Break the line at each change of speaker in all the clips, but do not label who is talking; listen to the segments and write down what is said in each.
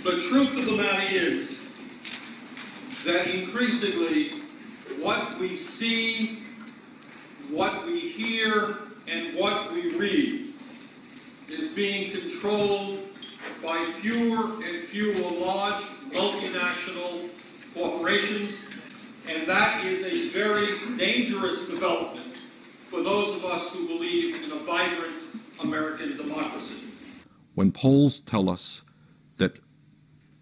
The truth of the matter is that increasingly what we see, what we hear, and what we read is being controlled by fewer and fewer large multinational corporations, and that is a very dangerous development for those of us who believe in a vibrant American democracy.
When polls tell us that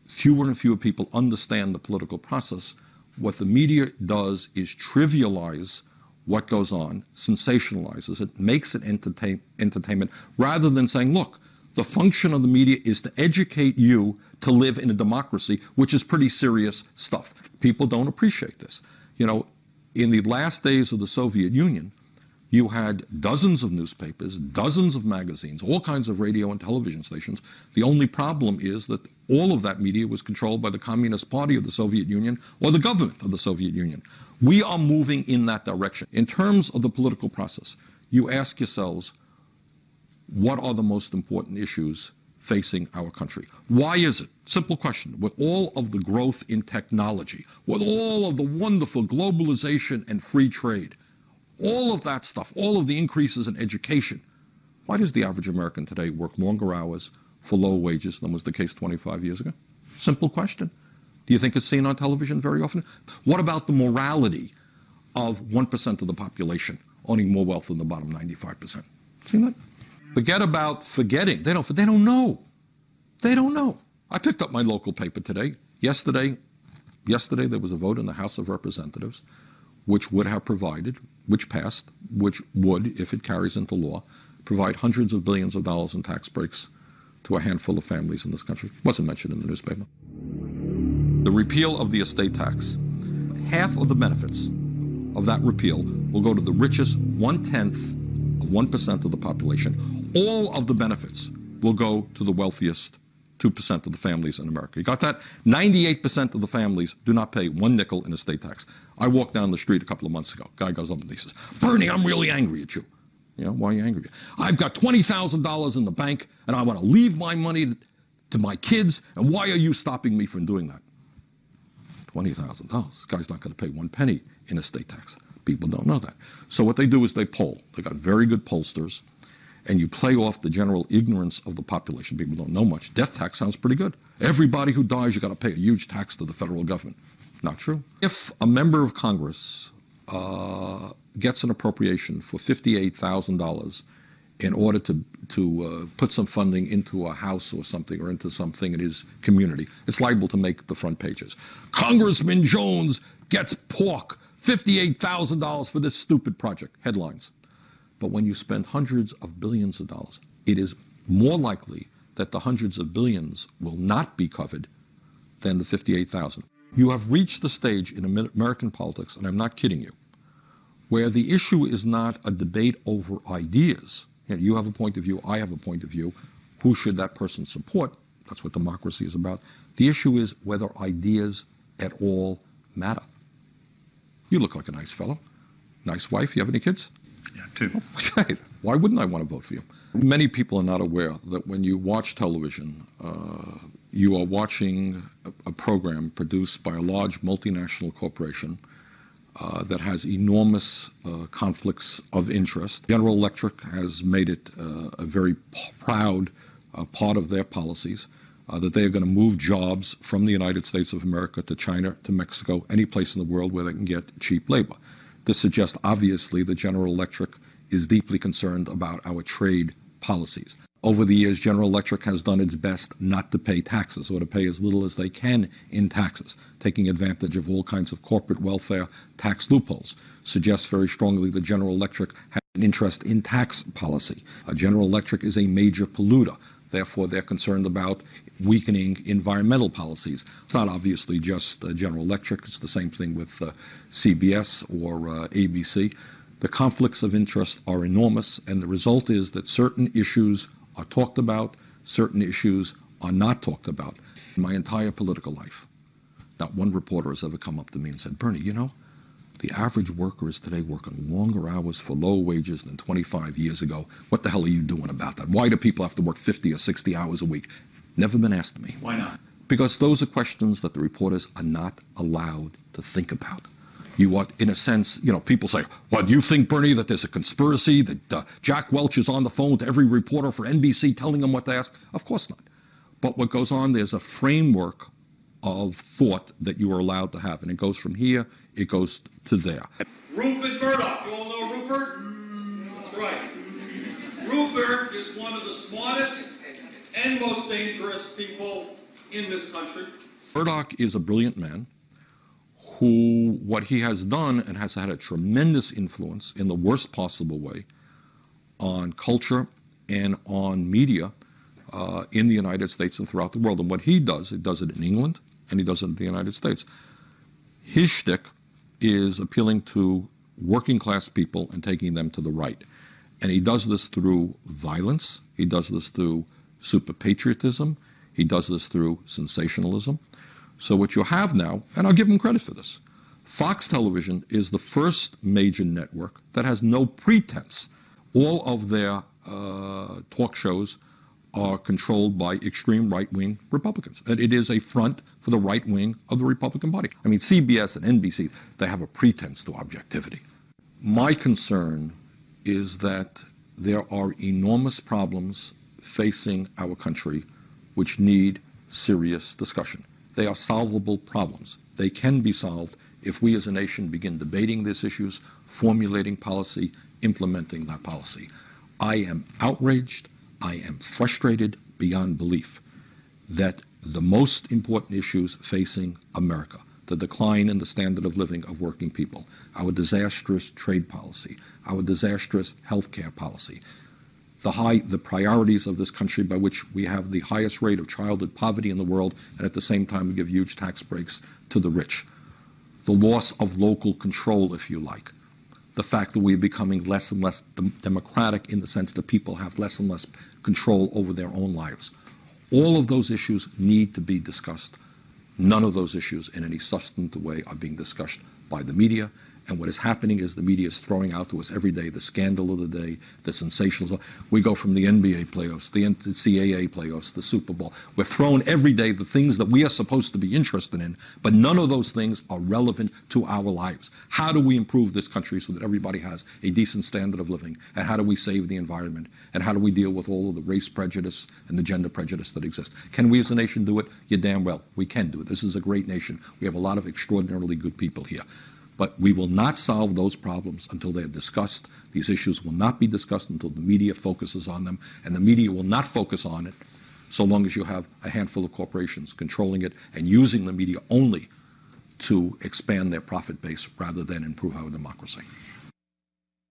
fewer and fewer people understand the political process, what the media does is trivialize what goes on, sensationalizes it, makes it entertainment, rather than saying, look, the function of the media is to educate you to live in a democracy, which is pretty serious stuff. People don't appreciate this. You know, in the last days of the Soviet Union, you had dozens of newspapers, dozens of magazines, all kinds of radio and television stations. The only problem is that all of that media was controlled by the Communist Party of the Soviet Union or the government of the Soviet Union. We are moving in that direction. In terms of the political process, you ask yourselves, what are the most important issues facing our country? Why is it? Simple question. With all of the growth in technology, with all of the wonderful globalization and free trade, all of that stuff, all of the increases in education, why does the average American today work longer hours for low wages than was the case 25 years ago? Simple question. Do you think it's seen on television very often? What about the morality of 1% of the population owning more wealth than the bottom 95%? Seen that? Forget about forgetting. They don't know. They don't know. I picked up my local paper today. Yesterday there was a vote in the House of Representatives which would have provided, which passed, which would, if it carries into law, provide hundreds of billions of dollars in tax breaks to a handful of families in this country. Wasn't mentioned in the newspaper. The repeal of the estate tax, half of the benefits of that repeal will go to the richest 1/10 of 1% of the population. All of the benefits will go to the wealthiest 2% of the families in America. You got that? 98% of the families do not pay one nickel in estate tax. I walked down the street a couple of months ago. Guy goes up and he says, Bernie, I'm really angry at you. You know, why are you angry? I've got $20,000 in the bank and I want to leave my money to my kids, and why are you stopping me from doing that? $20,000. This guy's not going to pay one penny in estate tax. People don't know that. So what they do is they poll. They got very good pollsters, and you play off the general ignorance of the population. People don't know much. Death tax sounds pretty good. Everybody who dies, you got to pay a huge tax to the federal government. Not true. If a member of Congress gets an appropriation for $58,000 in order to put some funding into a house or something, or into something in his community, it's liable to make the front pages. Congressman Jones gets pork, $58,000 for this stupid project. Headlines. But when you spend hundreds of billions of dollars, it is more likely that the hundreds of billions will not be covered than the 58,000. You have reached the stage in American politics, and I'm not kidding you, where the issue is not a debate over ideas. You have a point of view, I have a point of view. Who should that person support? That's what democracy is about. The issue is whether ideas at all matter. You look like a nice fellow. Nice wife. You have any kids?
Yeah, two.
Okay. Why wouldn't I want to vote for you? Many people are not aware that when you watch television, you are watching a program produced by a large multinational corporation that has enormous conflicts of interest. General Electric has made it a very proud part of their policies that they are going to move jobs from the United States of America to China, to Mexico, any place in the world where they can get cheap labor. This suggests, obviously, that General Electric is deeply concerned about our trade policies. Over the years, General Electric has done its best not to pay taxes, or to pay as little as they can in taxes, taking advantage of all kinds of corporate welfare tax loopholes. Suggests very strongly that General Electric has an interest in tax policy. General Electric is a major polluter. Therefore, they're concerned about weakening environmental policies. It's not obviously just General Electric. It's the same thing with CBS or ABC. The conflicts of interest are enormous, and the result is that certain issues are talked about, certain issues are not talked about. In my entire political life, not one reporter has ever come up to me and said, Bernie, you know, the average worker is today working longer hours for low wages than 25 years ago. What the hell are you doing about that? Why do people have to work 50 or 60 hours a week? Never been asked to me.
Why not?
Because those are questions that the reporters are not allowed to think about. You are, in a sense, people say, well, do you think, Bernie, that there's a conspiracy, that Jack Welch is on the phone to every reporter for NBC telling them what to ask? Of course not. But what goes on, there's a framework of thought that you are allowed to have. And it goes from here, it goes to there.
Rupert Murdoch. You all know Rupert? That's right. Rupert is one of the smartest and most dangerous people in this country.
Murdoch is a brilliant man who, what he has done and has had a tremendous influence in the worst possible way on culture and on media in the United States and throughout the world. And what he does it in England and he does it in the United States. His shtick is appealing to working class people and taking them to the right. And he does this through violence. He does this through super patriotism. He does this through sensationalism. So what you have now, and I'll give him credit for this, Fox Television is the first major network that has no pretense. All of their talk shows are controlled by extreme right-wing Republicans. And it is a front for the right wing of the Republican Party. I mean, CBS and NBC, they have a pretense to objectivity. My concern is that there are enormous problems facing our country which need serious discussion. They are solvable problems. They can be solved if we as a nation begin debating these issues, formulating policy, implementing that policy. I am outraged, I am frustrated beyond belief that the most important issues facing America, the decline in the standard of living of working people, our disastrous trade policy, our disastrous health care policy, the priorities of this country by which we have the highest rate of childhood poverty in the world, and at the same time we give huge tax breaks to the rich. The loss of local control, if you like. The fact that we're becoming less and less democratic in the sense that people have less and less control over their own lives. All of those issues need to be discussed. None of those issues in any substantive way are being discussed by the media. And what is happening is the media is throwing out to us every day the scandal of the day, the sensationalism. We go from the NBA playoffs, the NCAA playoffs, the Super Bowl. We're thrown every day the things that we are supposed to be interested in, but none of those things are relevant to our lives. How do we improve this country so that everybody has a decent standard of living? And how do we save the environment? And how do we deal with all of the race prejudice and the gender prejudice that exists? Can we as a nation do it? You're damn well. We can do it. This is a great nation. We have a lot of extraordinarily good people here. But we will not solve those problems until they are discussed. These issues will not be discussed until the media focuses on them, and the media will not focus on it so long as you have a handful of corporations controlling it and using the media only to expand their profit base rather than improve our democracy.